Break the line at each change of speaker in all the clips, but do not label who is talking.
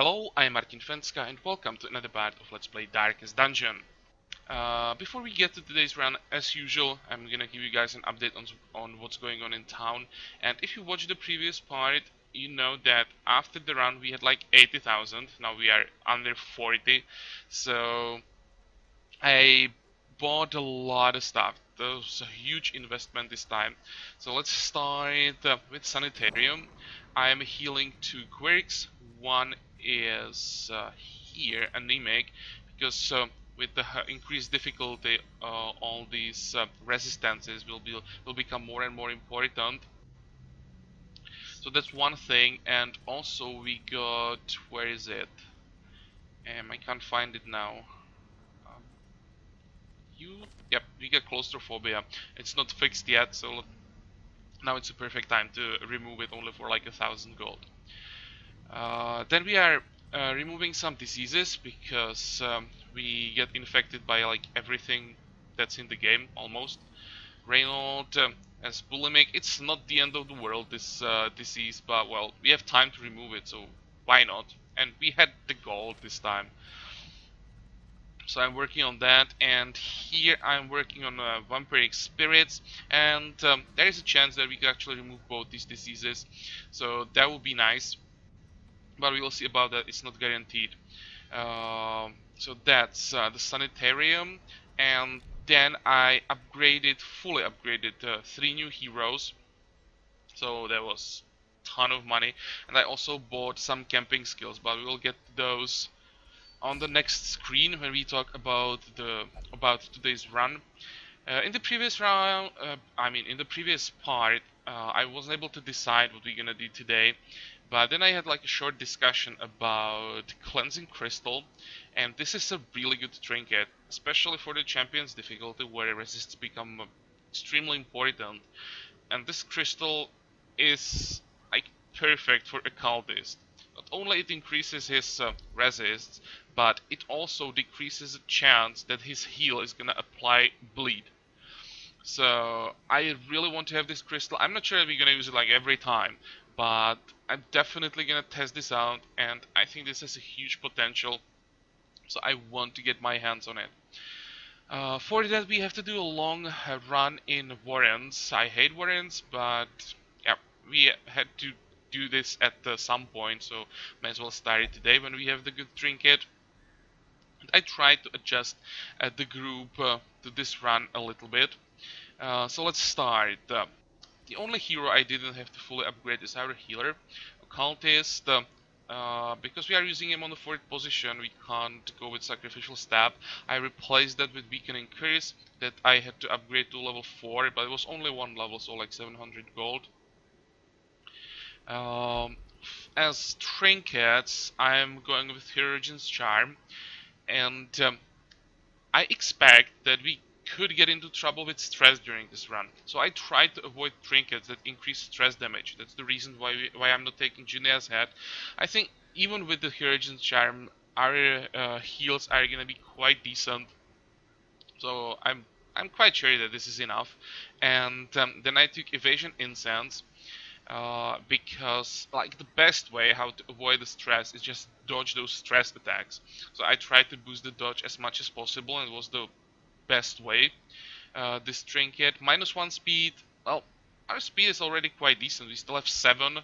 Hello, I'm Martin.Fencka and welcome to another part of Let's Play Darkest Dungeon. Before we get to today's run, as usual, I'm gonna give you guys an update on what's going on in town. And if you watched the previous part, you know that after the run we had like 80,000, now we are under 40. So I bought a lot of stuff. That was a huge investment this time. So let's start with Sanitarium. I am healing 2 quirks. One is here, anemic, because with the increased difficulty, all these resistances will become more and more important. So that's one thing, and also we got, where is it? I can't find it now. Yep, we get claustrophobia. It's not fixed yet, so now it's a perfect time to remove it only for like 1,000 gold. Then we are removing some diseases because we get infected by like everything that's in the game almost. Reynold as bulimic. It's not the end of the world, this disease, but well, we have time to remove it, so why not? And we had the gold this time. So I'm working on that, and here I'm working on vampiric spirits, and there is a chance that we can actually remove both these diseases, so that would be nice, but we will see about that. It's not guaranteed. So that's the sanitarium, and then I fully upgraded 3 new heroes, so that was a ton of money, and I also bought some camping skills, but we will get those on the next screen when we talk about today's run. In the previous round, in the previous part, I wasn't able to decide what we're gonna do today, but then I had like a short discussion about cleansing crystal, and this is a really good trinket, especially for the champions difficulty where resists become extremely important, and this crystal is like perfect for a cultist. Not only it increases his resists, but it also decreases the chance that his heal is gonna apply bleed. So I really want to have this crystal. I'm not sure if we're gonna use it like every time, but I'm definitely gonna test this out, and I think this has a huge potential. So I want to get my hands on it. For that we have to do a long run in Warrens. I hate Warrens, but yeah, we had to do this at some point, so might as well start it today when we have the good trinket. And I tried to adjust the group to this run a little bit. So let's start. The only hero I didn't have to fully upgrade is our healer, Occultist. Because we are using him on the 4th position, we can't go with Sacrificial Stab. I replaced that with Weakening Curse that I had to upgrade to level 4, but it was only 1 level, so like 700 gold. As trinkets, I'm going with Heroine's Charm, and I expect that we could get into trouble with stress during this run. So I tried to avoid trinkets that increase stress damage. That's the reason why I'm not taking Junea's Head. I think even with the Heroine's Charm, our heals are gonna be quite decent. So I'm quite sure that this is enough. And then I took Evasion Incense. Because like the best way how to avoid the stress is just dodge those stress attacks. So I tried to boost the dodge as much as possible, and it was the best way. This trinket, -1 speed, well, our speed is already quite decent. We still have 7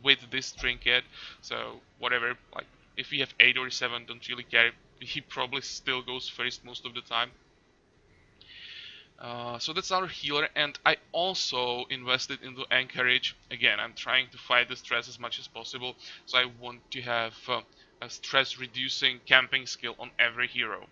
with this trinket, so whatever, like if we have 8 or 7, don't really care. He probably still goes first most of the time. So that's our healer, and I also invested into Anchorage. Again, I'm trying to fight the stress as much as possible, so I want to have a stress-reducing camping skill on every hero.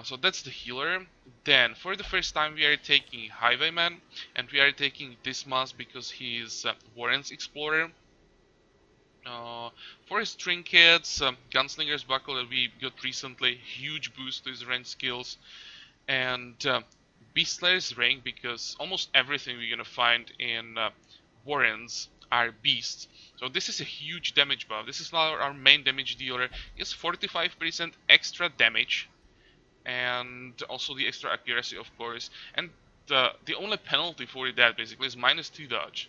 So that's the healer. Then, for the first time, we are taking Highwayman, and we are taking Dismas because he is Warren's Explorer. For his trinkets, Gunslinger's Buckle that we got recently, huge boost to his range skills. And Beastlayer's Ring, because almost everything we're gonna find in Warrens are beasts. So this is a huge damage buff. This is now our main damage dealer. He has 45% extra damage, and also the extra accuracy, of course. And the only penalty for that basically is -2 dodge.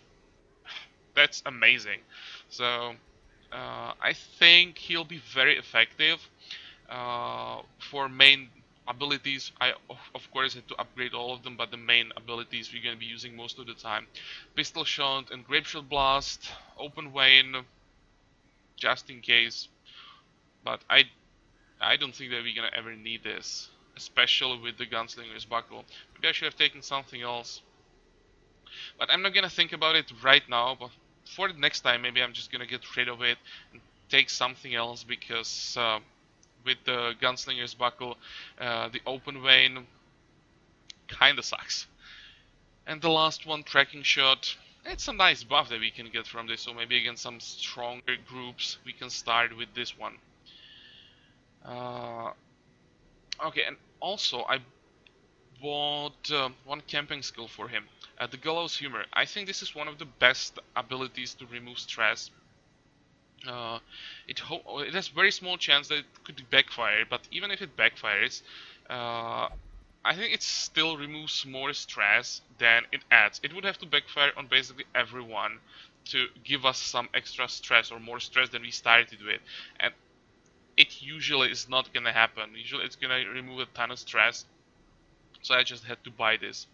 that's amazing. So I think he'll be very effective for main abilities. I of course had to upgrade all of them, but the main abilities we're gonna be using most of the time: pistol shot and grapeshot blast, open vein, just in case. But I don't think that we're gonna ever need this, especially with the gunslinger's buckle. Maybe I should have taken something else, but I'm not gonna think about it right now. But for the next time, maybe I'm just gonna get rid of it and take something else, because with the gunslinger's buckle, the open vein kinda sucks. And the last one, tracking shot. It's a nice buff that we can get from this, so maybe against some stronger groups we can start with this one. Uh, okay, and also I bought one camping skill for him. The Gallows Humor. I think this is one of the best abilities to remove stress. Uh, it has very small chance that it could backfire, but even if it backfires, uh, I think it still removes more stress than it adds. It would have to backfire on basically everyone to give us some extra stress or more stress than we started with, and it usually is not gonna happen. Usually it's gonna remove a ton of stress, so I just had to buy this.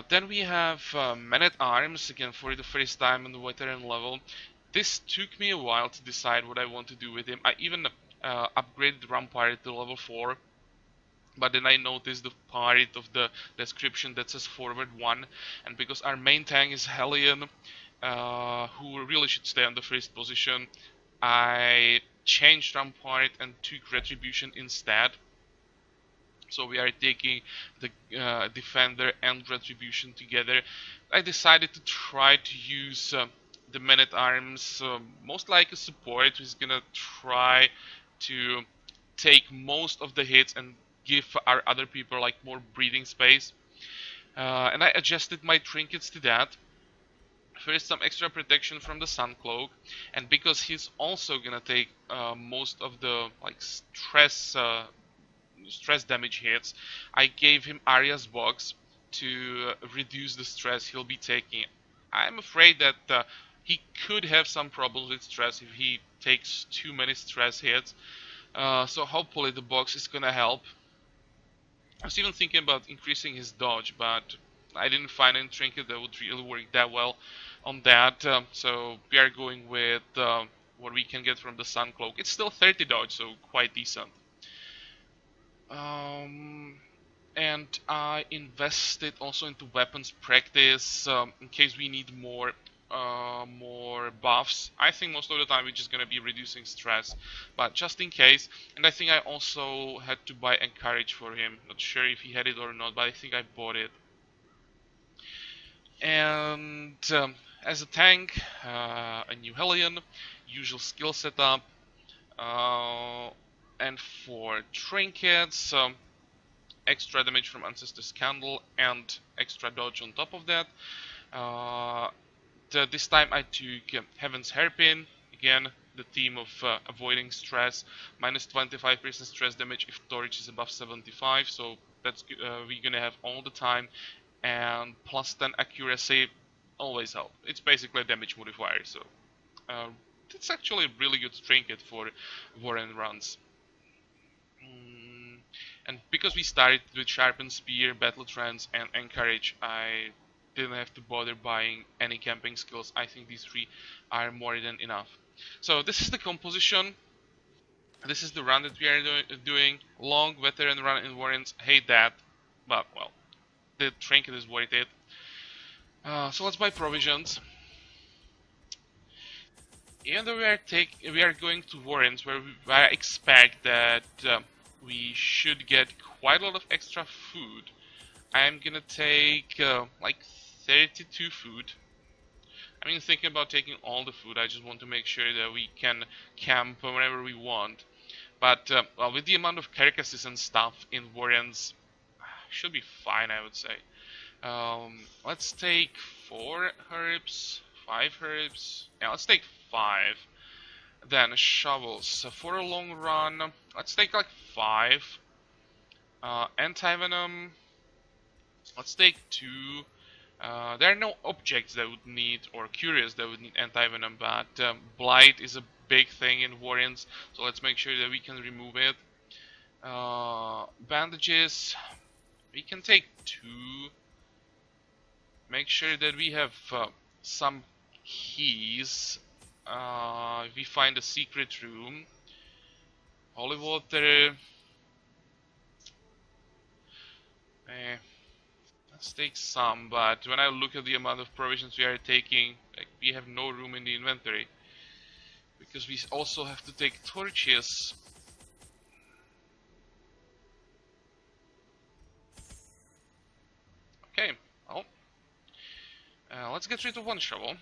Then we have Man-at-Arms, again for the first time on the veteran level. This took me a while to decide what I want to do with him. I even upgraded Rampire to level 4, but then I noticed the part of the description that says forward 1, and because our main tank is Hellion, who really should stay on the first position, I changed Rampart and took Retribution instead. So we are taking the Defender and Retribution together. I decided to try to use the Man-at-Arms most like a support who's gonna try to take most of the hits and give our other people like more breathing space. And I adjusted my trinkets to that. First, some extra protection from the Sun Cloak, and because he's also gonna take most of the like stress damage hits, I gave him Arya's box to reduce the stress he'll be taking. I'm afraid that he could have some problems with stress if he takes too many stress hits. So hopefully the box is gonna help. I was even thinking about increasing his dodge, but I didn't find any trinket that would really work that well on that. So we are going with what we can get from the Sun Cloak. It's still 30 dodge, so quite decent. Um, and I invested also into weapons practice in case we need more buffs. I think most of the time we're just gonna be reducing stress, but just in case. And I think I also had to buy Encourage for him. Not sure if he had it or not, but I think I bought it. And as a tank, a new Hellion, usual skill setup, and for trinkets. Extra damage from Ancestor's Candle and extra dodge on top of that. This time I took Heaven's Hairpin, again the theme of avoiding stress, minus 25% stress damage if torch is above 75, so that's we're gonna have all the time, and plus 10 accuracy always help. It's basically a damage modifier, so it's actually a really good trinket for Warren runs. And because we started with Sharpened Spear, Battle Trance, and Encourage, I didn't have to bother buying any camping skills. I think these three are more than enough. So this is the composition. This is the run that we are doing. Long veteran run in Warrens. Hate that, but well, the trinket is worth it. So let's buy provisions. Even though we are going to Warrens, where I expect that we should get quite a lot of extra food, I'm gonna take like 32 food. I mean, thinking about taking all the food, I just want to make sure that we can camp whenever we want. But well, with the amount of carcasses and stuff in Warrens, should be fine, I would say. Let's take 4 herbs, 5 herbs. Yeah, let's take 5. Then shovels. So for a long run, let's take like 5. Anti-venom. Let's take 2. There are no objects that would need, or curious that would need anti-venom, but blight is a big thing in Warrens, so let's make sure that we can remove it. Bandages, we can take 2. Make sure that we have some keys. If we find a secret room. Holy water. Let's take some, but when I look at the amount of provisions we are taking, like, we have no room in the inventory. Because we also have to take torches. Okay, well, let's get rid of 1 shovel.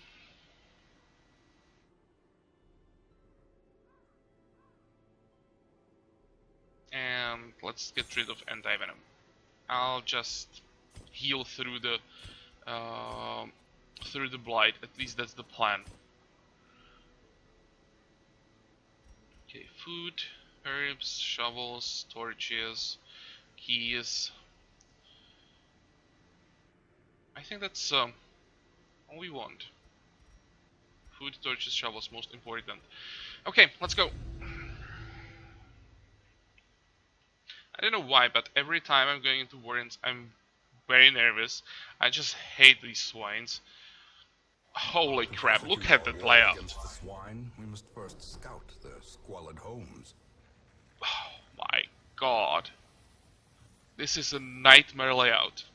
And let's get rid of anti-venom. I'll just heal through the blight. At least that's the plan. Okay, food, herbs, shovels, torches, keys. I think that's all we want. Food, torches, shovels, most important. Okay, let's go. I don't know why, but every time I'm going into Warrens, I'm very nervous. I just hate these swines. Holy crap, look at that layout.
Against the swine, we must first scout their squalid homes.
Oh my god. This is a nightmare layout.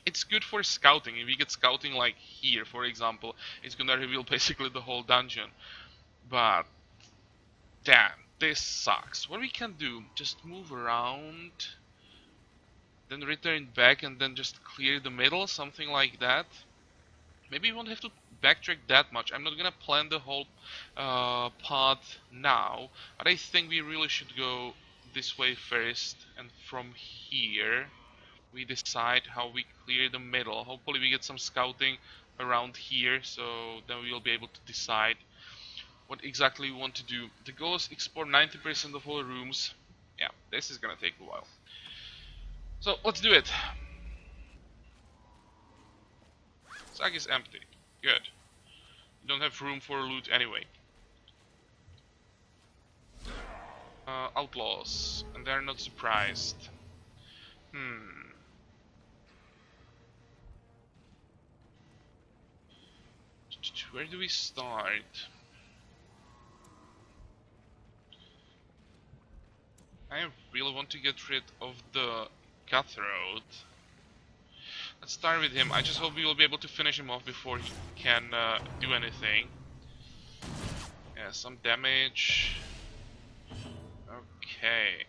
It's good for scouting. If we get scouting like here, for example, it's gonna reveal basically the whole dungeon. But damn, this sucks. What we can do, just move around, then return back and then just clear the middle, something like that. Maybe we won't have to backtrack that much. I'm not gonna plan the whole path now, but I think we really should go this way first, and from here we decide how we clear the middle. Hopefully we get some scouting around here, so then we'll be able to decide what exactly we want to do. The goal is explore 90% of all rooms. Yeah, this is gonna take a while. So let's do it. Sack is empty. Good. You don't have room for loot anyway. Outlaws, and they're not surprised. Where do we start? I really want to get rid of the cutthroat. Let's start with him. I just hope we will be able to finish him off before he can do anything. Yeah, some damage. Okay.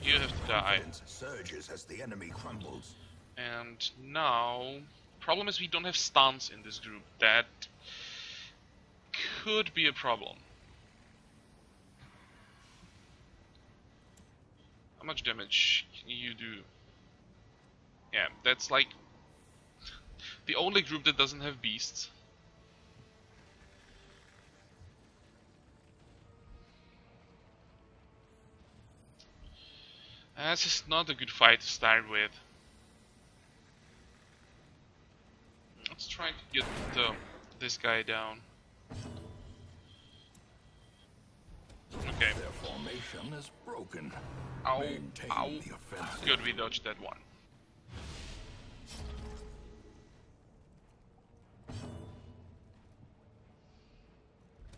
You have to die.
Surges as the enemy crumbles.
And now, problem is we don't have stuns in this group. That could be a problem. How much damage can you do? Yeah, that's like the only group that doesn't have beasts. This is not a good fight to start with. Let's try to get this guy down. Okay.
Their formation is broken.
Ow,
Maintain
ow.
the offensive.
Good, we dodged that one.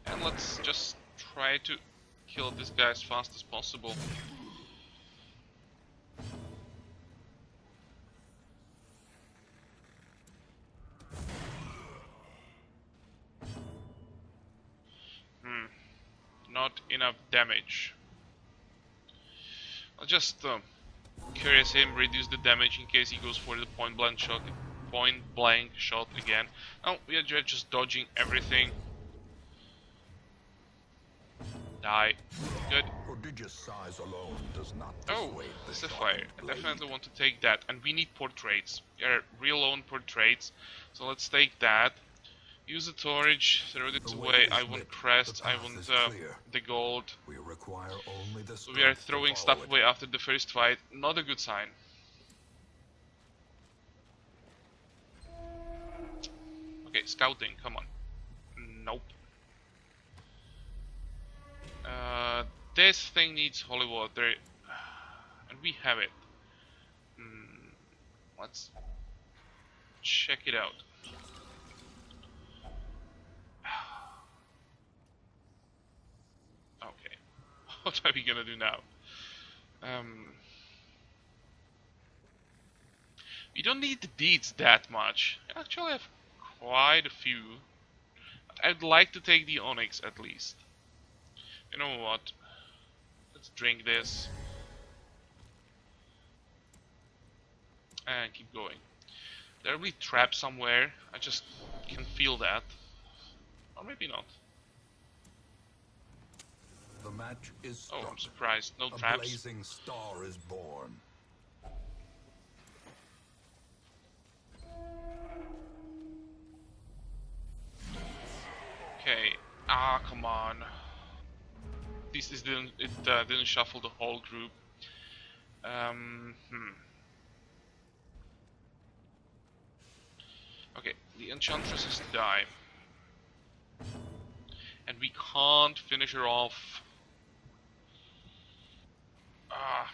And let's just try to kill this guy as fast as possible. Not enough damage. I'll just curious him, reduce the damage in case he goes for the point blank shot again. Oh, we are just dodging everything. Die. Good.
Prodigious size alone does not
Oh,
dissuade the
there's a
sharp
fire. I
blade.
definitely want to take that. And we need portraits. We are real own portraits. So let's take that. Use the torch, throw it
The way
away.
is
I want
lit,
crest,
the
I
path
want
is clear.
the gold.
We require only the
So we are
strength to
throwing
follow
stuff
it.
away after the first fight. Not a good sign. Scouting, come on. Nope. This thing needs holy water, and we have it. Let's check it out. Okay, what are we gonna do now? We don't need the deeds that much. I actually have quite a few. I'd like to take the onyx at least. You know what? Let's drink this. And keep going. There'll be traps somewhere. I just can feel that. Or maybe not.
The match is
Oh,
struck.
I'm surprised. No
A
traps.
blazing star is born.
Okay. Ah, come on. This didn't shuffle the whole group. Okay, the Enchantress die. And we can't finish her off. Ah.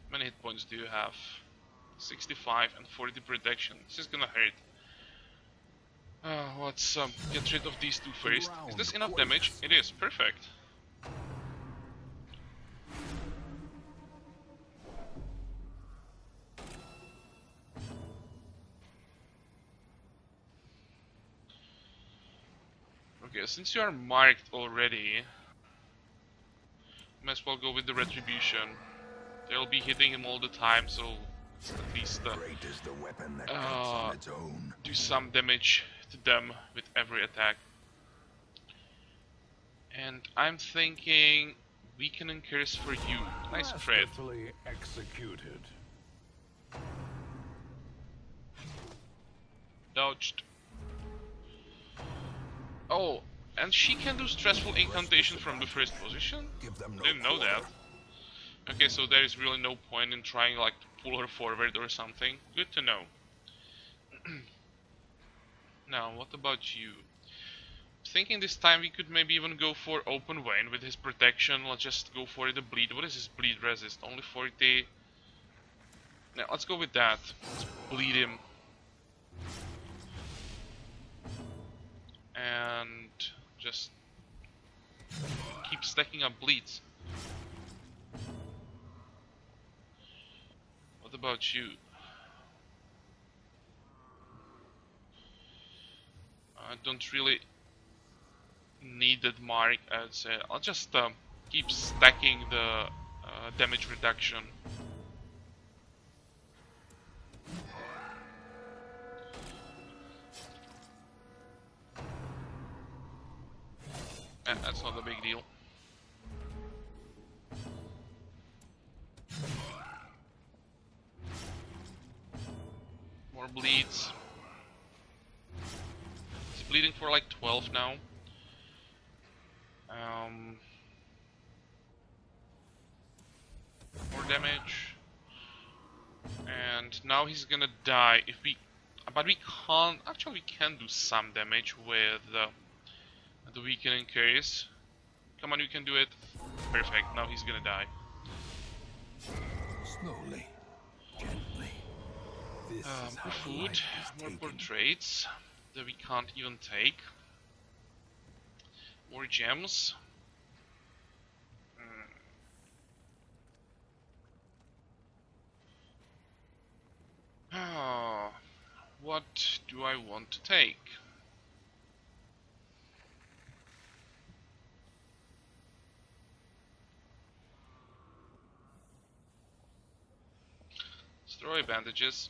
How many hit points do you have? 65 and 40 protection. This is gonna hurt. Let's get rid of these two first. Is this enough damage? It is, perfect. Okay, since you are marked already, might as well go with the retribution. They'll be hitting him all the time, so at least
Great is the weapon that cuts on its own.
do some damage to them with every attack. And I'm thinking weaken and curse for you. Nice crit.
Masterfully executed.
Dodged. Oh, and she can do stressful incantation from the first position?
Give them no
Didn't know that.
quarter.
Okay, so there is really no point in trying like to pull her forward or something. Good to know. Now, what about you? Thinking this time we could maybe even go for open vein with his protection. Let's just go for the bleed. What is his bleed resist? Only 40. Now let's go with that. Let's bleed him. And just keep stacking up bleeds. What about you? I don't really need that mark, I'd say. I'll just keep stacking the damage reduction. That's not a big deal. More bleeds. He's bleeding for like 12 now. More damage. And now he's gonna die if we... But we can't... Actually, we can do some damage with the weakening curse. Come on, you can do it. Perfect, now he's gonna die.
Slowly, gently. This is how
More
life
food,
is
more
taken.
portraits that we can't even take. More gems. What do I want to take? Let's throw away bandages.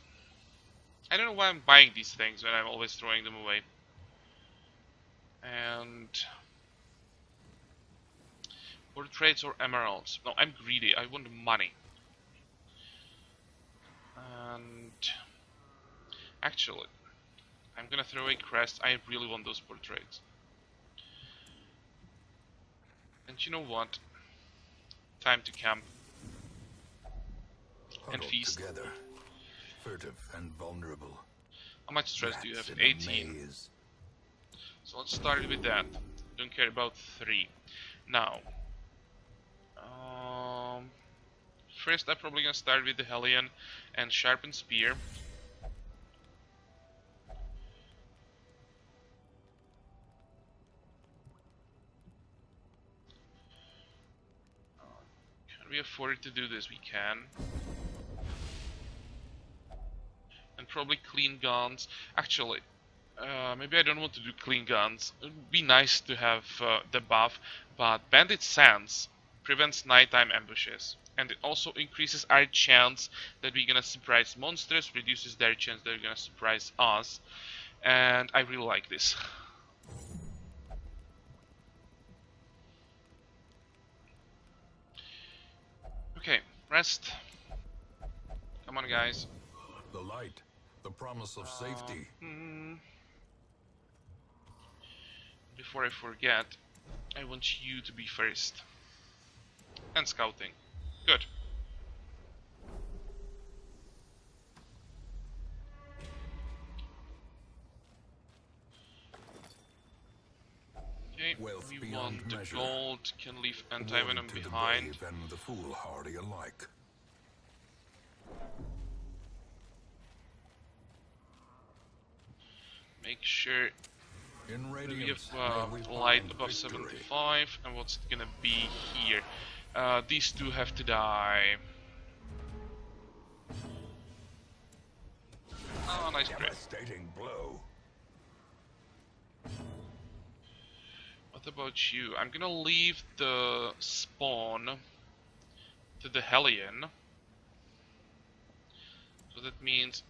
I don't know why I'm buying these things when I'm always throwing them away. And portraits or emeralds. No, I'm greedy. I want money. And actually, I'm gonna throw away crest. I really want those portraits. And you know what? Time to camp and
Huddled
feast.
together. Furtive and vulnerable.
How much stress do you
Rats
have?
in a
18.
maze.
So let's start with that. Don't care about 3. Now, first I'm probably gonna start with the Hellion and Sharpened Spear. Can we afford to do this? We can. And probably clean guns. Actually, maybe I don't want to do clean guns. It would be nice to have the buff, but Bandit Sands prevents nighttime ambushes. And it also increases our chance that we're gonna surprise monsters, reduces their chance that they're gonna surprise us. And I really like this. Okay, rest. Come on, guys.
The light. The promise of safety.
Before I forget, I want you to be first. And scouting. Good. Okay,
Wealth
we
beyond
want the
measure.
gold, can leave anti-venom
Woe to the
behind.
brave and the foolhardy alike.
Make sure
In
that we
radiance,
have
may we
light
find
above
victory.
75. And what's it gonna be here? These two have to die. Oh, nice crit.
Devastating blow.
What about you? I'm gonna leave the spawn to the Hellion. So that means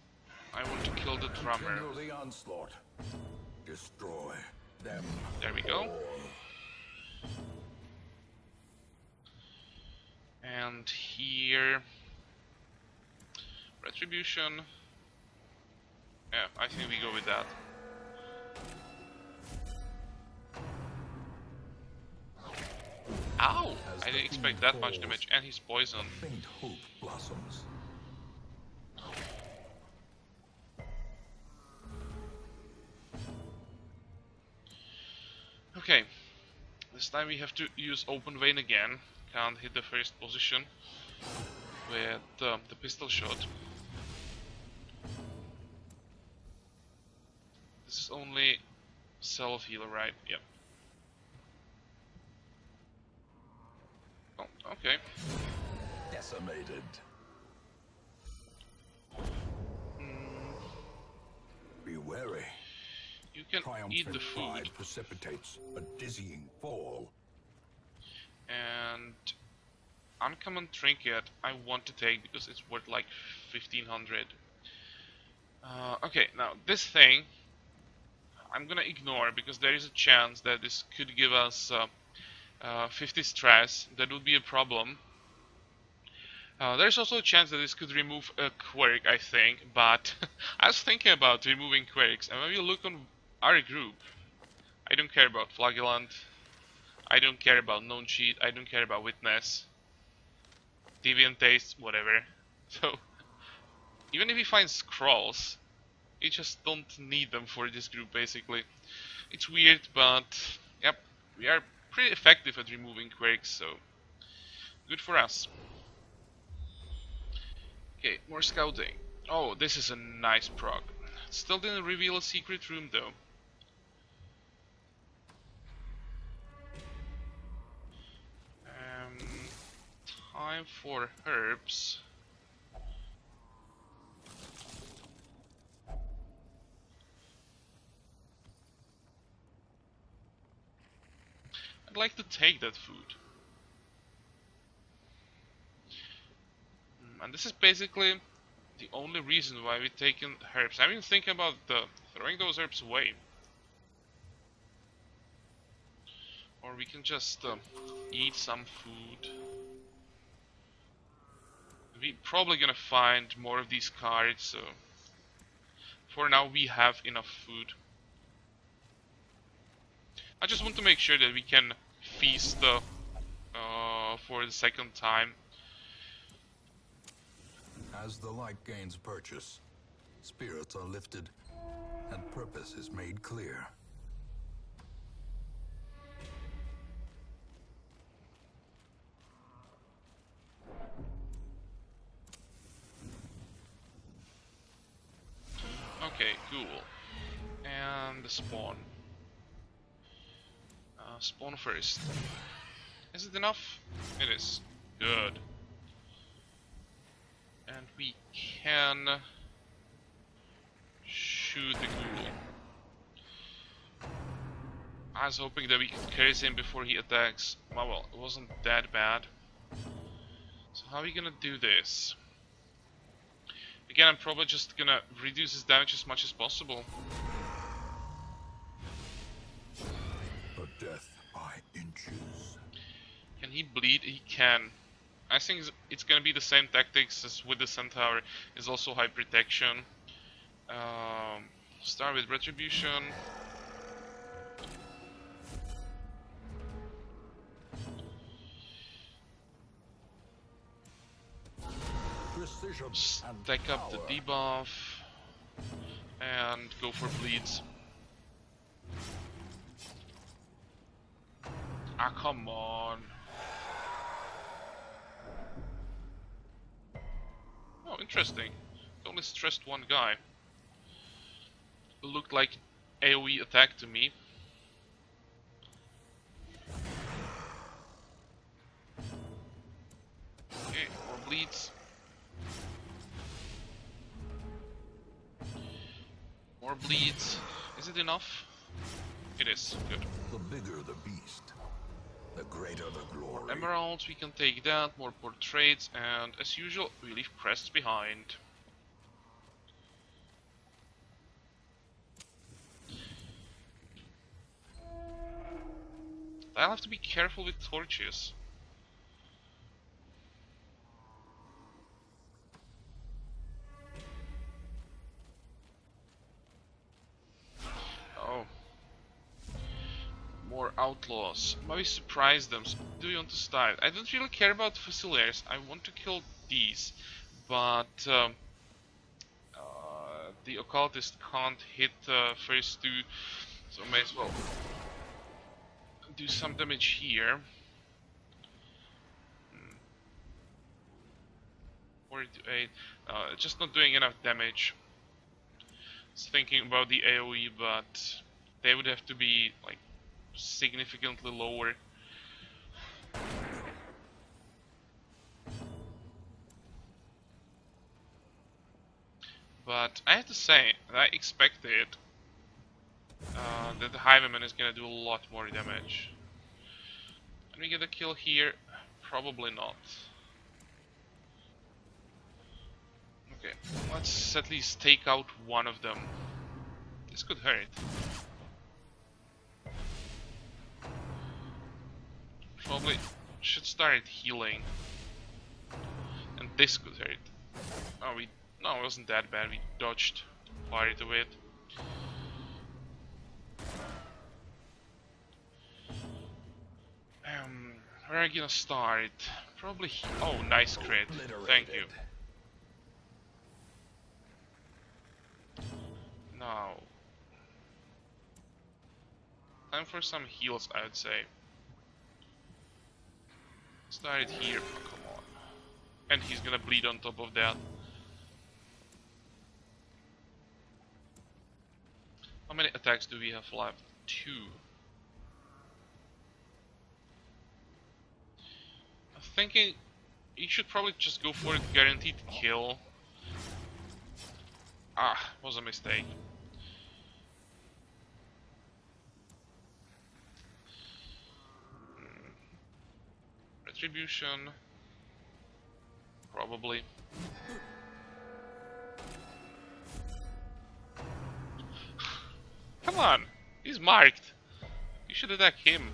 I want to kill the drummer.
Continue the onslaught. Destroy them.
There we go.
all.
And here... Retribution. Yeah, I think we go with that. Ow! I didn't expect that much damage, and he's poisoned.
Faint hope blossoms.
Okay, this time we have to use open vein again. Can't hit the first position with the pistol shot. This is only self-healer, right? Yep. Oh, okay.
Decimated. Be wary.
You can eat the
Triumphant
food.
pride precipitates a dizzying fall.
And uncommon trinket I want to take because it's worth like 1500. Okay, now this thing I'm gonna ignore because there is a chance that this could give us 50 stress. That would be a problem. There's also a chance that this could remove a quirk, I think, but I was thinking about removing quirks, and when we look on our group, I don't care about Flagellant, I don't care about known cheat, I don't care about witness, deviant taste, whatever. So even if we find scrolls, we just don't need them for this group basically. It's weird, but yep, we are pretty effective at removing quirks, so good for us. Okay, more scouting. Oh, this is a nice proc. Still didn't reveal a secret room though. Time for herbs. I'd like to take that food. And this is basically the only reason why we've taken herbs. I've been thinking about throwing those herbs away. Or we can just eat some food. We're probably gonna find more of these cards, so for now we have enough food. I just want to make sure that we can feast for the second time.
As the light gains purchase, spirits are lifted, and purpose is made clear.
Okay, cool. And the spawn. Spawn first. Is it enough? It is. Good. And we can shoot the ghoul. I was hoping that we could curse him before he attacks. Oh, well, it wasn't that bad. So how are we gonna do this? Again, I'm probably just gonna reduce his damage as much as possible.
A death by inches.
Can he bleed? He can. I think it's gonna be the same tactics as with the Centaur. Is also high protection. Start with retribution.
Precision
Stack up the debuff and go for bleeds. Ah, come on. Oh, interesting. It only stressed one guy. It looked like AoE attack to me. Okay, more bleeds. More bleeds. Is it enough? It is. Good.
The bigger the beast, the greater the glory.
Emeralds, we can take that. More portraits, and as usual, we leave crests behind. I'll have to be careful with torches. Oh. More outlaws. Maybe surprise them. So do you want to start? I don't really care about Fusiliers. I want to kill these. But the occultist can't hit first two. So may as well do some damage here. 4 to 8. Just not doing enough damage. Was thinking about the AoE, but they would have to be like significantly lower. But I have to say, I expected that the Highwayman is gonna do a lot more damage. Can we get a kill here? Probably not. Okay, let's at least take out one of them. This could hurt. Probably should start healing. And this could hurt. Oh, no, it wasn't that bad. We dodged quite a bit. Where are you gonna start? Probably. Oh, nice crit. Thank you. Now, time for some heals, I would say. Start here. Oh, come on. And he's gonna bleed on top of that. How many attacks do we have left? 2. I'm thinking you should probably just go for a guaranteed kill. Ah, was a mistake. Retribution. Probably. Come on, he's marked. You should attack him.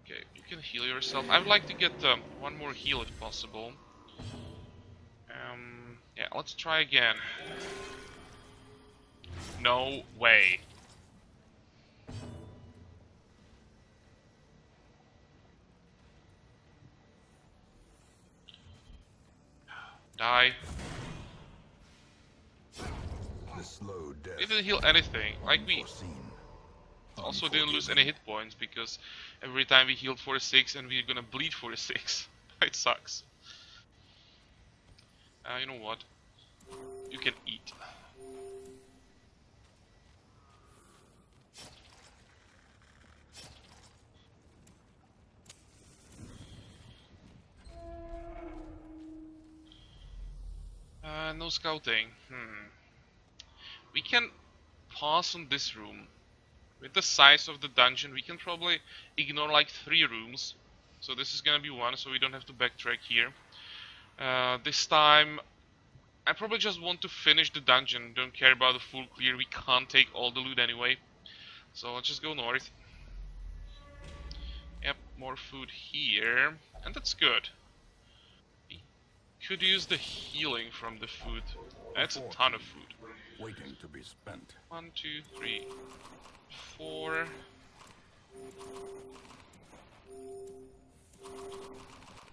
Okay, you can heal yourself. I would like to get one more heal if possible. Yeah, let's try again. No way. Die.
The slow death.
We didn't heal anything. Like we
unforeseen,
also didn't lose any hit points because every time we healed for 6 and we're gonna bleed for 6. It sucks. You know what? You can eat. No scouting. We can pause on this room. With the size of the dungeon, we can probably ignore like 3 rooms. So this is gonna be 1, so we don't have to backtrack here. This time, I probably just want to finish the dungeon. Don't care about the full clear. We can't take all the loot anyway. So let's just go north. Yep, more food here. And that's good. We could use the healing from the food. That's a ton of food.
Waiting to be spent.
1, 2, 3, 4.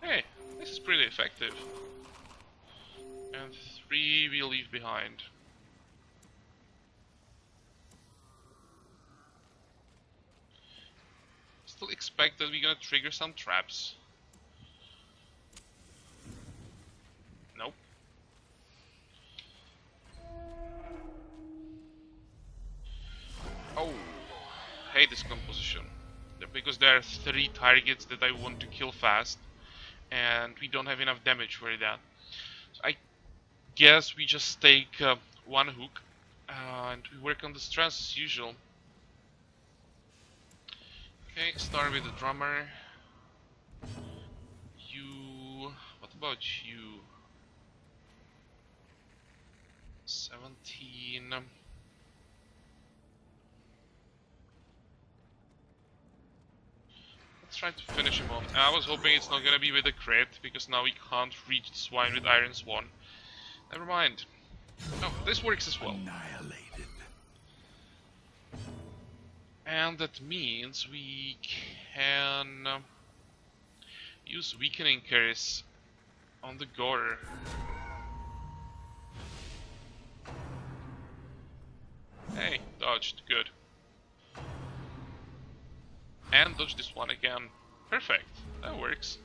Hey, this is pretty effective. And 3 we leave behind. Still expect that we're gonna trigger some traps. Nope. Oh, hate this composition. Because there are 3 targets that I want to kill fast, and we don't have enough damage for that. So I guess we just take 1 hook, and we work on the stress as usual. Okay, start with the drummer. You... what about you? 17... Let's try to finish him off. I was hoping it's not gonna be with a crit, because now we can't reach the swine with Iron Swan. Never mind. Oh, this works as well.
Annihilated.
And that means we can use weakening curse on the Gore. Hey, dodged, good. And dodge this one again. Perfect, that works.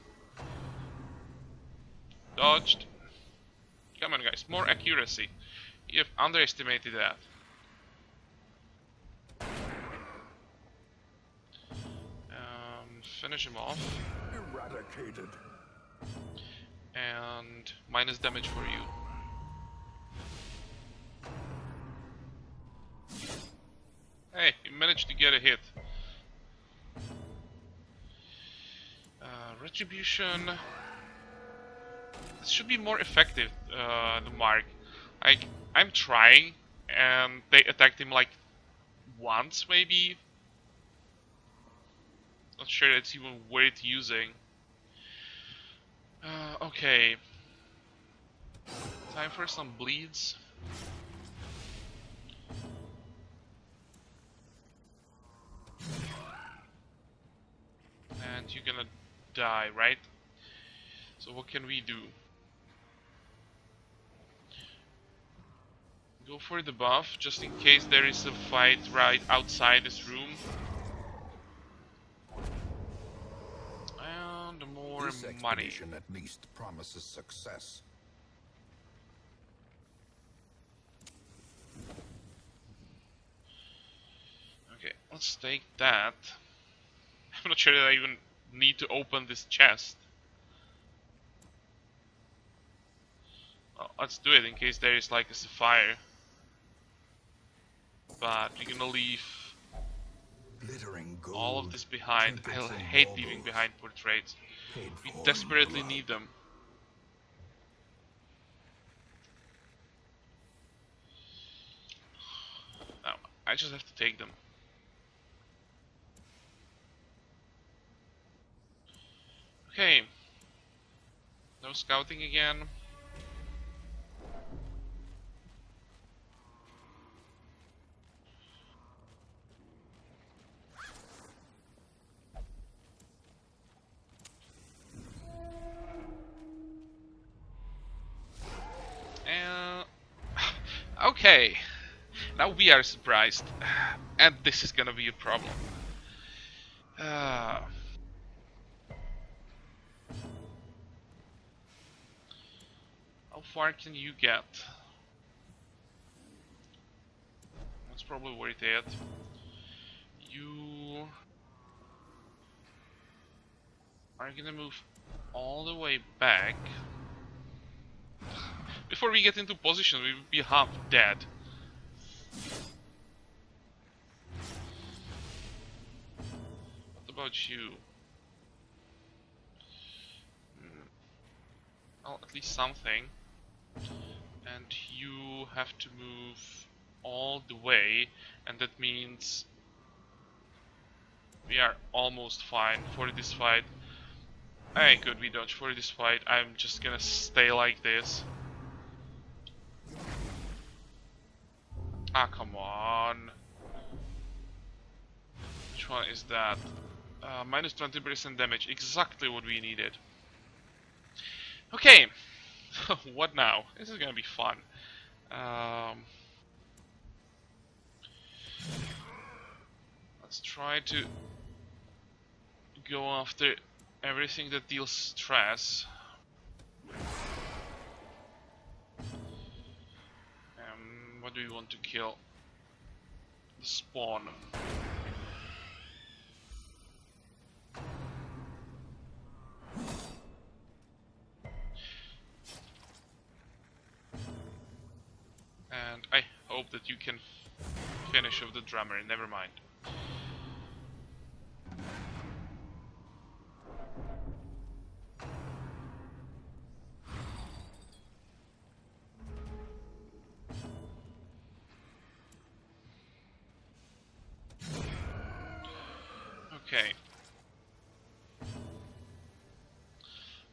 Dodged. Come on guys, more accuracy. You have underestimated that. Finish him off.
Eradicated.
And minus damage for you. Hey, you managed to get a hit. Retribution. This should be more effective, the mark. I'm trying, and they attacked him like once maybe. Not sure it's even worth using. Okay. Time for some bleeds. And you're gonna die, right? So what can we do? Go for the buff, just in case there is a fight right outside this room. And more
This
money.
expedition at least promises success.
Okay, let's take that. I'm not sure that I even need to open this chest. Well, let's do it in case there is like a sapphire. But we're gonna leave
Glittering gold,
all of this behind. I
trinkets and
hate leaving
baubles,
behind portraits.
paid
We
for in
desperately
blood.
need them. Now, I just have to take them. Okay. No scouting again. Okay, now we are surprised, and this is gonna be a problem. How far can you get? That's probably where it is. You are gonna move all the way back. Before we get into position, we would be half dead. What about you? Well, at least something. And you have to move all the way, and that means we are almost fine for this fight. Hey, good, we dodge for this fight. I'm just gonna stay like this. Ah, come on. Which one is that? Minus 20% damage, exactly what we needed. Okay, what now? This is gonna be fun. Let's try to go after everything that deals stress. What do we want to kill? The spawn. And I hope that you can finish off the drummer, never mind. Okay.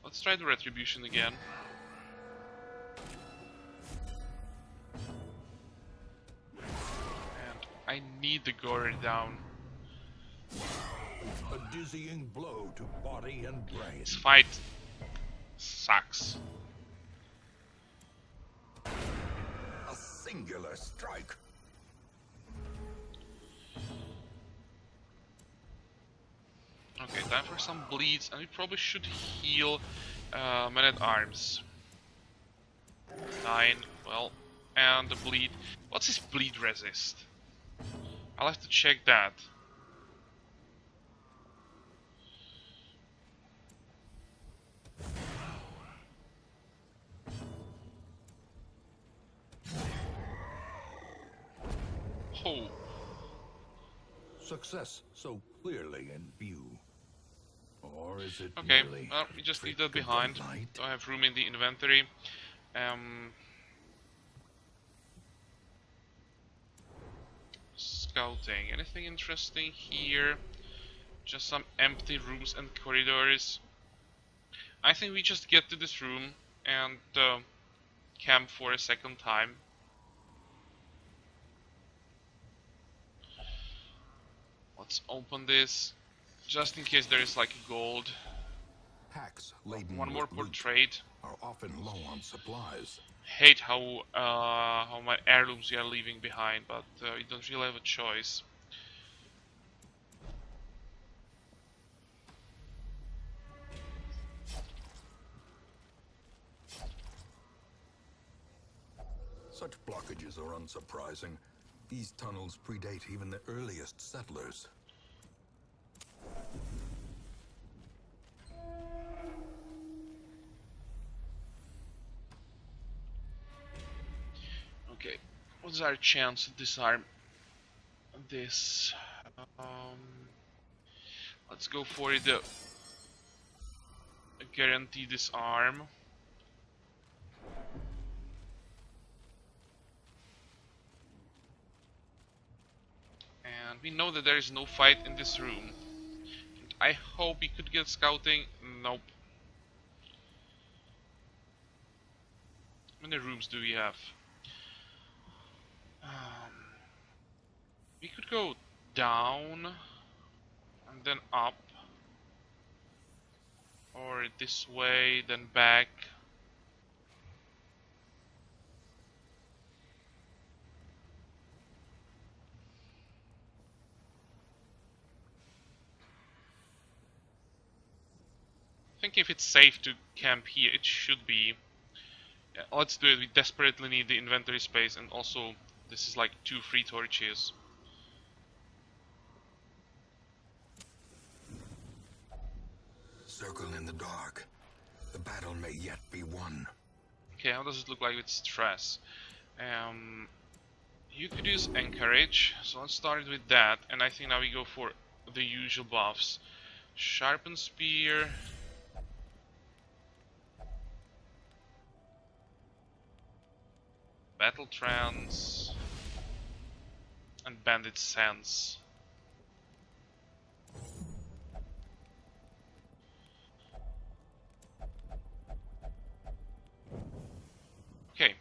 Let's try the retribution again. And I need the gore down.
A dizzying blow to body and brain.
This fight sucks.
A singular strike.
Okay, time for some bleeds, and we probably should heal Man-at-Arms. 9, well, and the bleed. What's his bleed resist? I'll have to check that. Oh.
Success so clearly in view. Or is it
Okay,
merely
well, we just leave that
trick of the
behind.
light?
Don't have room in the inventory. Scouting. Anything interesting here? Just some empty rooms and corridors. I think we just get to this room and camp for a second time. Let's open this, just in case there is like gold.
Packs laden
One more
with loot
portrait.
are often low on supplies.
Hate how my heirlooms we are leaving behind, but we don't really have a choice.
Such blockages are unsurprising. These tunnels predate even the earliest settlers.
Okay, what's our chance to disarm this? Let's go for the guarantee disarm. And we know that there is no fight in this room. And I hope we could get scouting. Nope. How many rooms do we have? We could go down and then up, or this way then back. think if it's safe to camp here, it should be. Yeah, let's do it. We desperately need the inventory space, and also this is like 2 free torches.
Circle in the dark. The battle may yet be won.
Okay, how does it look like with stress? You could use encourage, so let's start with that, and I think now we go for the usual buffs. Sharpen spear. Battle trance. And bandit sense. Okay.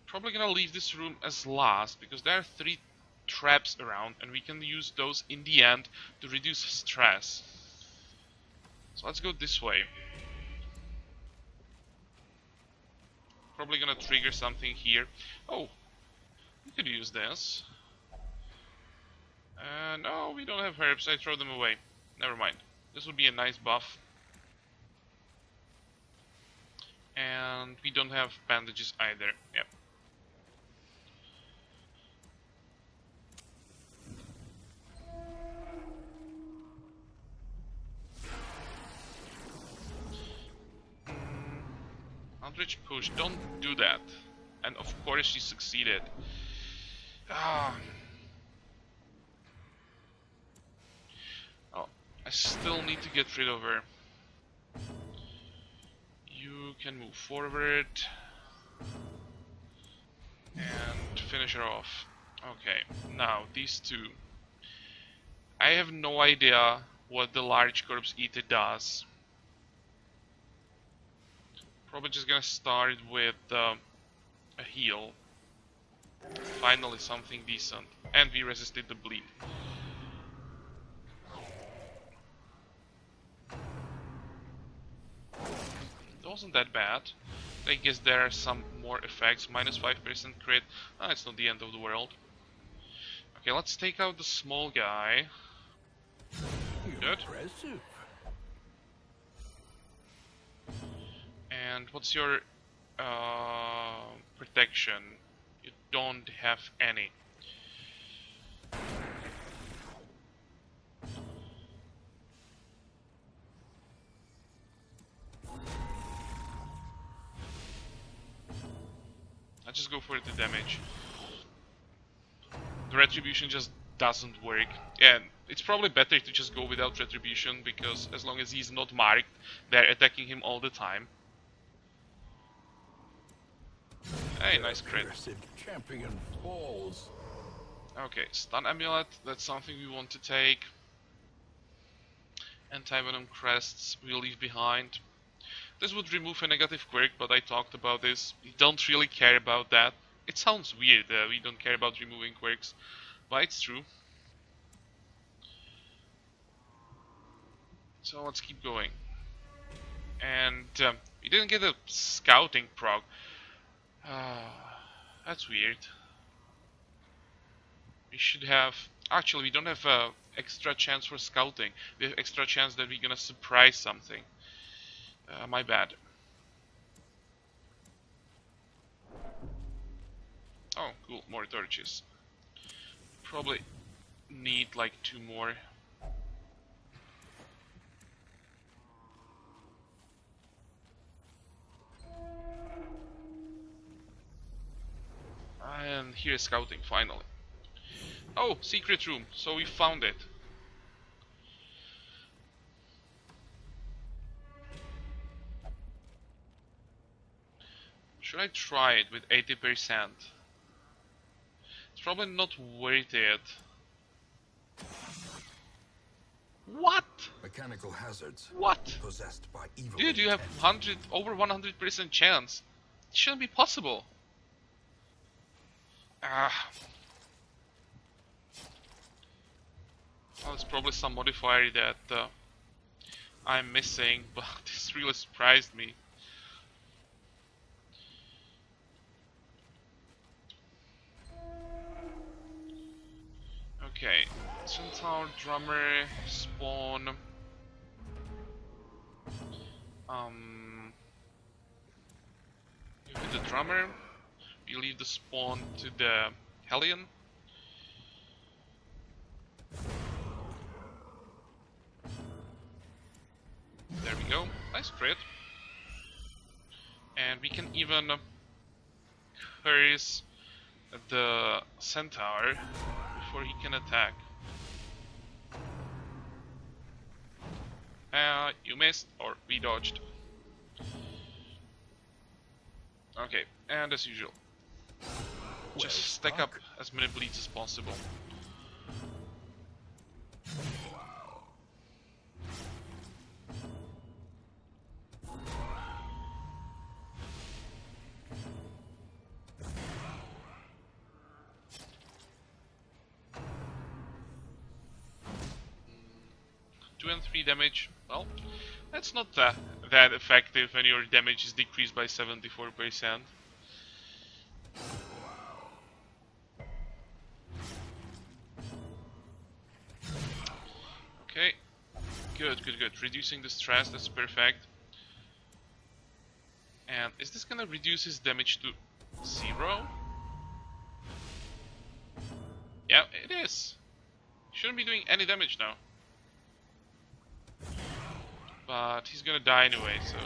Probably gonna leave this room as last because there are 3 traps around and we can use those in the end to reduce stress. So let's go this way. Probably gonna trigger something here. Oh, we could use this. No, we don't have herbs. I throw them away. Never mind. This would be a nice buff. And we don't have bandages either. Yep. Outreach push. Don't do that. And of course she succeeded. Ah. Oh, I still need to get rid of her. You can move forward and finish her off. Okay, now these 2. I have no idea what the large corpse eater does. Probably just gonna start with a heal. Finally something decent. And we resisted the bleed. It wasn't that bad. I guess there are some more effects. Minus 5% crit. Ah, it's not the end of the world. Okay, let's take out the small guy. Good.
Impressive.
And what's your protection? You don't have any. I just go for the damage. The retribution just doesn't work. Yeah, it's probably better to just go without retribution because as long as he's not marked, they're attacking him all the time. Hey, nice crit.
Champion falls.
Okay, stun amulet, that's something we want to take. Anti-venom crests we'll leave behind. This would remove a negative quirk, but I talked about this. We don't really care about that. It sounds weird, we don't care about removing quirks, but it's true. So let's keep going. And we didn't get a scouting proc. That's weird. We should have... Actually, we don't have extra chance for scouting. We have extra chance that we're gonna surprise something. My bad. Oh, cool. More torches. Probably need like 2 more. And here is scouting, finally. Oh, secret room. So we found it. Should I try it with 80%? It's probably not worth it. What?
Mechanical hazards.
What?
Possessed by evil.
Dude, you have over 100% chance. It shouldn't be possible. Ah. Well, there's probably some modifier that I'm missing, but this really surprised me. Centaur, drummer, spawn. With the drummer, we leave the spawn to the Hellion. There we go. Nice crit. And we can even curse the Centaur before he can attack. You missed, or we dodged. Okay, and as usual, just stack up as many bleeds as possible. Two and 3 damage. Well, that's not that effective when your damage is decreased by 74%. Okay, good, good, good. Reducing the stress, that's perfect. And is this gonna reduce his damage to 0? Yeah, it is. Shouldn't be doing any damage now. But he's gonna die anyway, so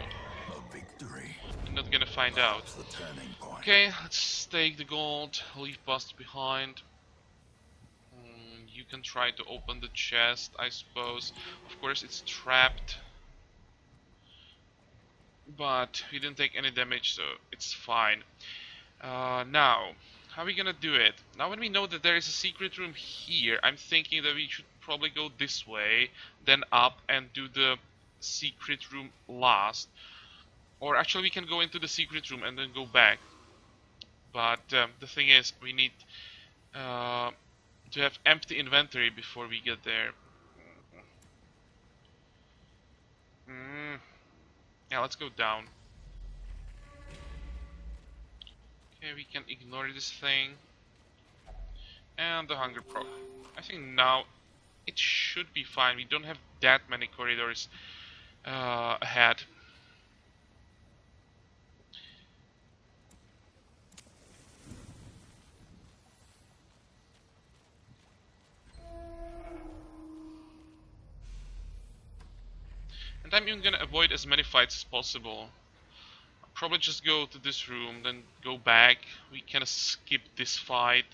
A victory.
I'm not gonna find out.
That's the turning point.
Okay, let's take the gold, leave Bust behind. You can try to open the chest, I suppose. Of course, it's trapped. But we didn't take any damage, so it's fine. Now, how are we gonna do it? Now when we know that there is a secret room here, I'm thinking that we should probably go this way, then up and do the secret room last. Or actually we can go into the secret room and then go back. But the thing is, we need to have empty inventory before we get there. Yeah, let's go down. Okay, we can ignore this thing. And the hunger proc. I think now it should be fine. We don't have that many corridors ahead. And I'm even gonna avoid as many fights as possible. I'll probably just go to this room, then go back. We can skip this fight.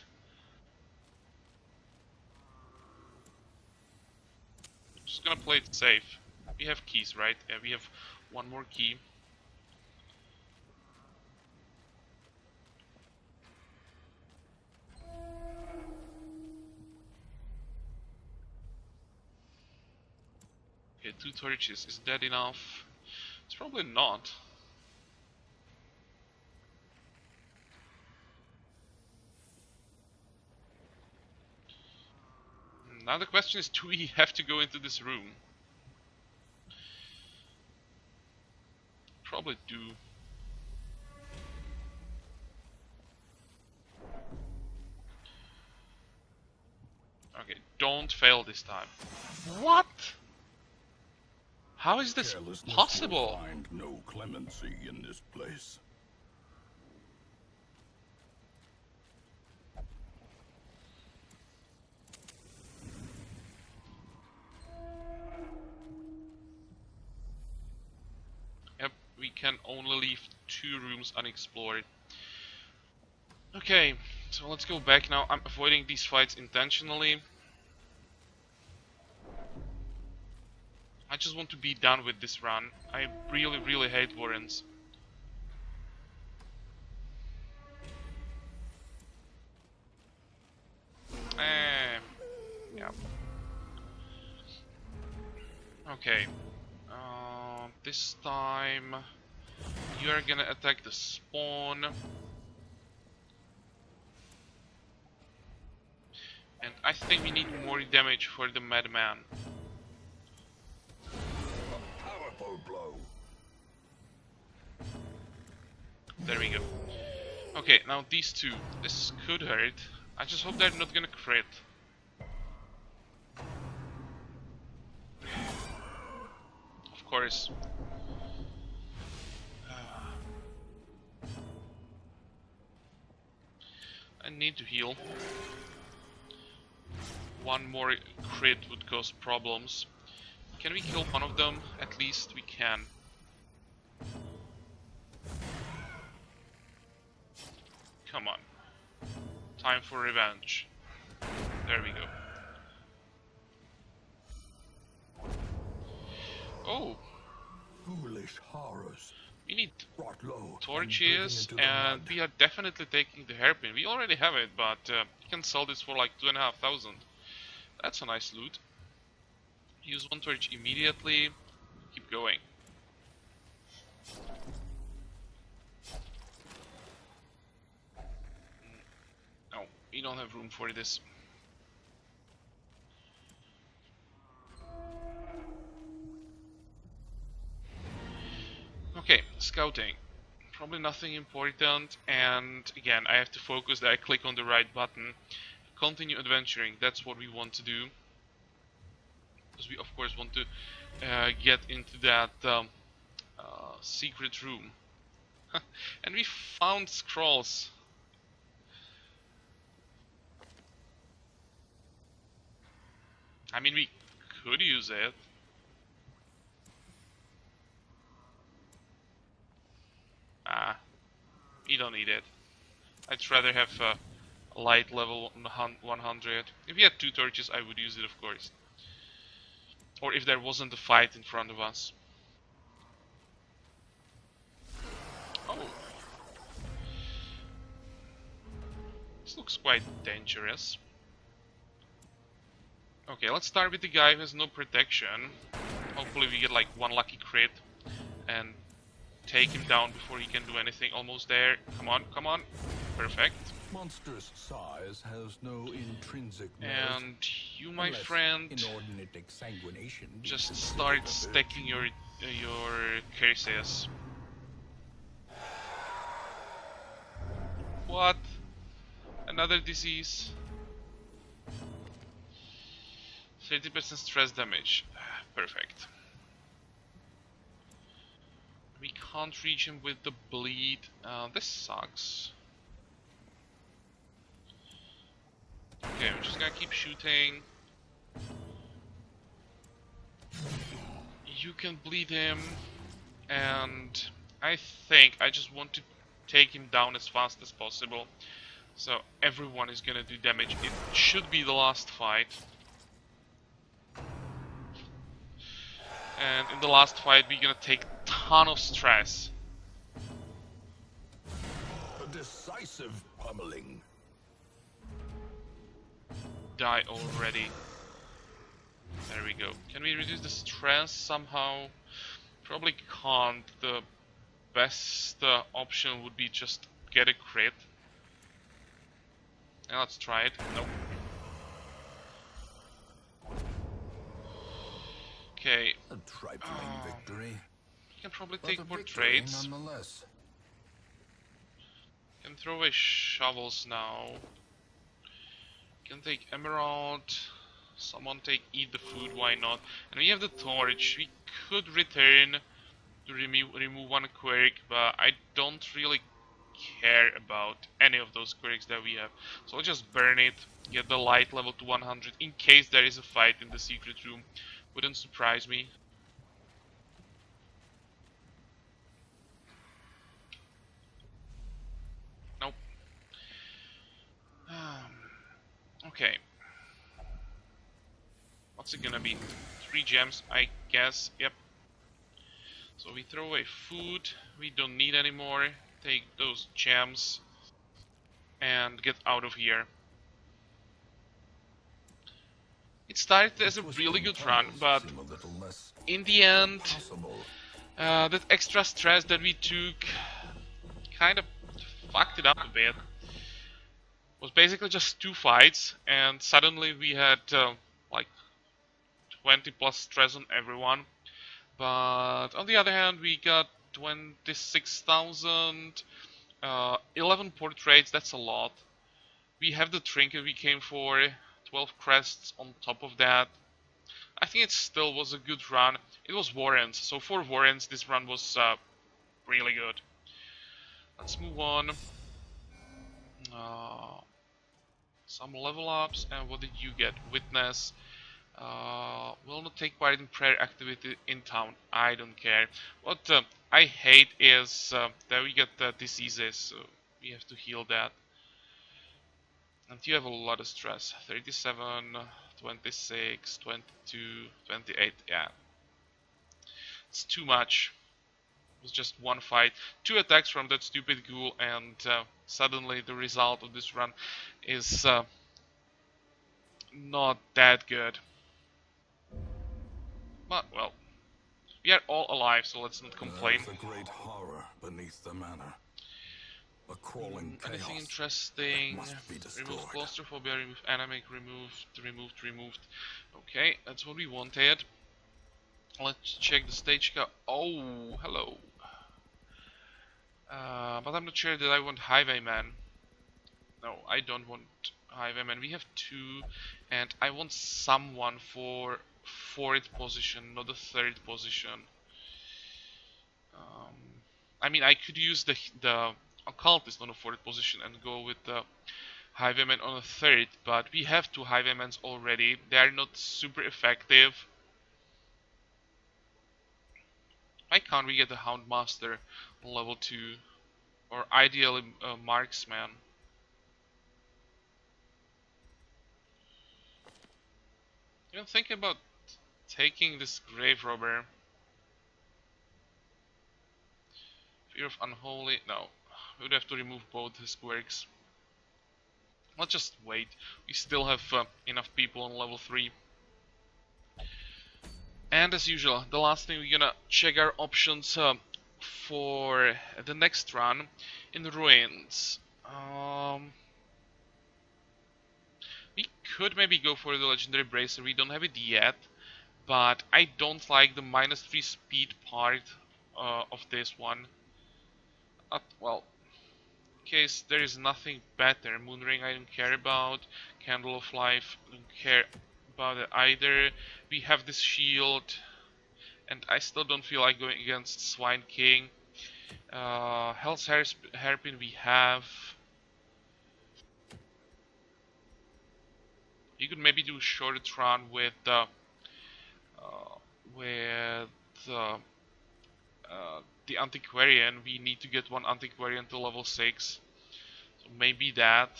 Just gonna play it safe. We have keys, right? Yeah, we have one more key. Okay, 2 torches. Is that enough? It's probably not. Now the question is, do we have to go into this room? Probably do. Okay, don't fail this time. What? How is this
Carelessness
possible?
will find no clemency in this place.
Yep, we can only leave 2 rooms unexplored. Okay, so let's go back now. I'm avoiding these fights intentionally. I just want to be done with this run. I really, really hate Warrens. Yeah. Okay. This time you are gonna attack the spawn. And I think we need more damage for the madman.
Powerful blow.
There we go. Okay, now these two. This could hurt. I just hope they're not gonna crit. course. I need to heal. One more crit would cause problems. Can we kill one of them? At least we can. Come on. Time for revenge. There we go. Oh,
Foolish horrors.
we need
Brought low.
torches,
And
and we are definitely taking the hairpin. We already have it, but we can sell this for like 2,500. That's a nice loot. Use one torch immediately. Keep going. No, we don't have room for this. Okay, scouting. Probably nothing important, and again, I have to focus that I click on the right button. Continue adventuring, that's what we want to do. Because we of course want to get into that secret room. And we found scrolls. I mean, we could use it. Ah, we don't need it. I'd rather have a light level 100. If we had 2 torches, I would use it, of course. Or if there wasn't a fight in front of us. Oh. This looks quite dangerous. Okay, let's start with the guy who has no protection. Hopefully we get like one lucky crit and take him down before he can do anything. Almost there. Come on, come on. Perfect.
Monstrous size has no intrinsic merit.
And you, my
Unless
friend,
inordinate exsanguination
just
needs to
start
be
stacking your curses. What? Another disease? 30% stress damage. Perfect. We can't reach him with the bleed. This sucks. Okay, I'm just gonna keep shooting. You can bleed him, and I think I just want to take him down as fast as possible. So everyone is gonna do damage. It should be the last fight. And in the last fight we're gonna take a ton of stress.
A decisive pummeling.
Die already. There we go. Can we reduce the stress somehow? Probably can't. The best option would be just get a crit. And let's try it. Nope. Okay.
A trifling victory.
You can probably
But
take
a
more
victory
trades.
nonetheless.
Can throw away shovels now. Can take emerald. Someone take eat the food, why not? And we have the torch. We could return to remove one quirk, but I don't really care about any of those quirks that we have. So I'll just burn it, get the light level to 100 in case there is a fight in the secret room. Wouldn't surprise me. Nope. Okay. What's it gonna be? 3 gems, I guess. Yep. So we throw away food. We don't need anymore. Take those gems and get out of here. It started as a really good run, but in the end, that extra stress that we took kind of fucked it up a bit. It was basically just 2 fights, and suddenly we had like 20 plus stress on everyone. But on the other hand, we got 26,000, 11 portraits, that's a lot. We have the trinket we came for, 12 crests on top of that. I think it still was a good run. It was Warrens, so for Warrens this run was really good. Let's move on. Some level ups, and what did you get? Witness. Will not take part in prayer activity in town. I don't care. What I hate is that we get diseases, so we have to heal that. And you have a lot of stress. 37, 26, 22, 28. Yeah, it's too much. It was just one fight, 2 attacks from that stupid ghoul, and suddenly the result of this run is not that good. But well, we are all alive, so let's not complain.
There's a great horror beneath the manor. A crawling chaos
Anything interesting?
must be destroyed.
Remove claustrophobia, remove anemic, removed. Okay, that's what we wanted. Let's check the stage car. Oh, hello. But I'm not sure that I want Highwayman. No, I don't want Highwayman. We have 2, and I want someone for 4th position, not the 3rd position. I mean, I could use the occultist on the 4th position and go with the Highwayman on the 3rd, but we have 2 Highwaymans already. They are not super effective. Why can't we get the Houndmaster on level 2? Or ideally Marksman? Even thinking about taking this Grave Robber. Fear of Unholy. No. We would have to remove both his quirks. Let's just wait. We still have enough people on level 3. And as usual, the last thing we're gonna check our options for the next run in the Ruins. We could maybe go for the Legendary Bracer. We don't have it yet, but I don't like the -3 speed part of this one. Well, in case there is nothing better. Moonring I don't care about. Candle of Life I don't care about it either. We have this shield, and I still don't feel like going against Swine King. Hell's Hairpin we have. You could maybe do a short run with uh, the Antiquarian. We need to get one Antiquarian to level 6. So maybe that.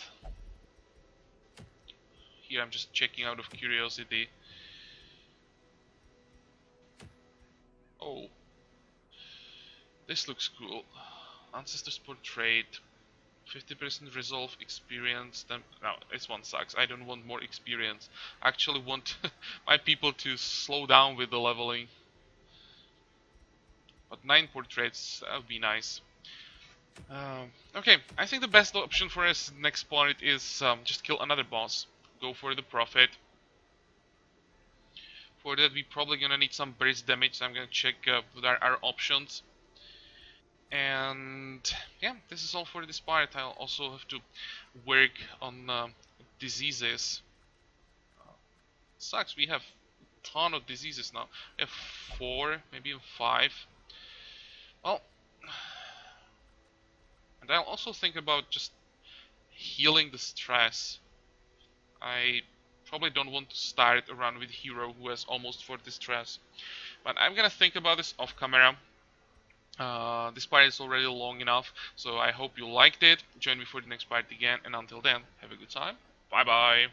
Here I'm just checking out of curiosity. Oh. This looks cool. Ancestor's Portrait. 50% resolve experience. Then no, this one sucks. I don't want more experience. I actually want my people to slow down with the leveling. But 9 portraits, that would be nice. Okay, I think the best option for us next part is just kill another boss. Go for the Prophet. For that, we're probably gonna need some burst damage, so I'm gonna check what are our options. And yeah, this is all for this part. I'll also have to work on diseases. Sucks, we have a ton of diseases now. We have 4, maybe even 5. Well, and I'll also think about just healing the stress. I probably don't want to start a run with a hero who has almost 40 stress. But I'm gonna think about this off camera. This part is already long enough, so I hope you liked it. Join me for the next part again, and until then, have a good time. Bye bye.